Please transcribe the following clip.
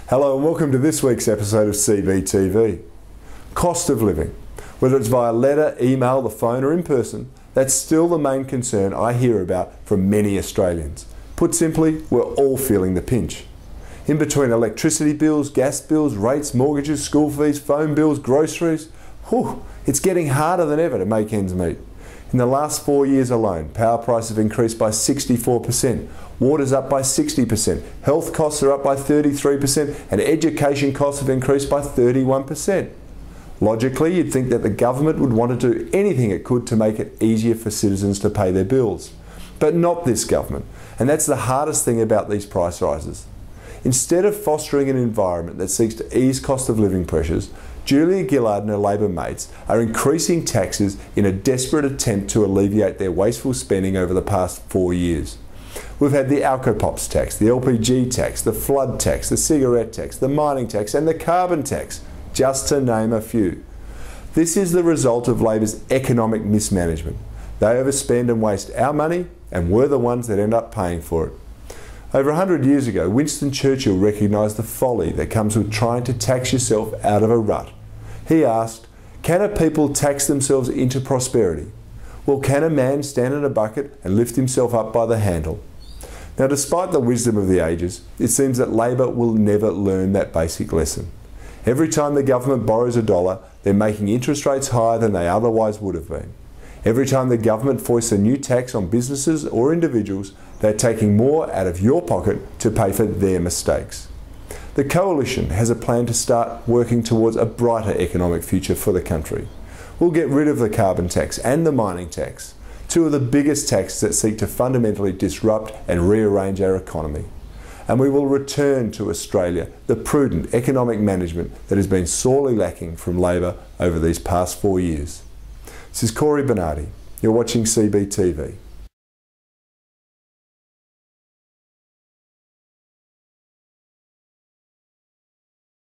Hello and welcome to this week's episode of CBTV. Cost of living. Whether it's via letter, email, the phone or in person, that's still the main concern I hear about from many Australians. Put simply, we're all feeling the pinch. In between electricity bills, gas bills, rates, mortgages, school fees, phone bills, groceries, it's getting harder than ever to make ends meet. In the last 4 years alone, power prices have increased by 64%, water's up by 60%, health costs are up by 33%, and education costs have increased by 31%. Logically, you'd think that the government would want to do anything it could to make it easier for citizens to pay their bills. But not this government, and that's the hardest thing about these price rises. Instead of fostering an environment that seeks to ease cost of living pressures, Julia Gillard and her Labor mates are increasing taxes in a desperate attempt to alleviate their wasteful spending over the past 4 years. We've had the Alcopops tax, the LPG tax, the flood tax, the cigarette tax, the mining tax and the carbon tax, just to name a few. This is the result of Labor's economic mismanagement. They overspend and waste our money, and we're the ones that end up paying for it. Over 100 years ago, Winston Churchill recognised the folly that comes with trying to tax yourself out of a rut. He asked, can a people tax themselves into prosperity? Well, can a man stand in a bucket and lift himself up by the handle? Now, despite the wisdom of the ages, it seems that Labor will never learn that basic lesson. Every time the government borrows $1, they're making interest rates higher than they otherwise would have been. Every time the government foists a new tax on businesses or individuals, they're taking more out of your pocket to pay for their mistakes. The Coalition has a plan to start working towards a brighter economic future for the country. We'll get rid of the carbon tax and the mining tax, two of the biggest taxes that seek to fundamentally disrupt and rearrange our economy. And we will return to Australia the prudent economic management that has been sorely lacking from Labor over these past 4 years. This is Cory Bernardi. You're watching CBTV.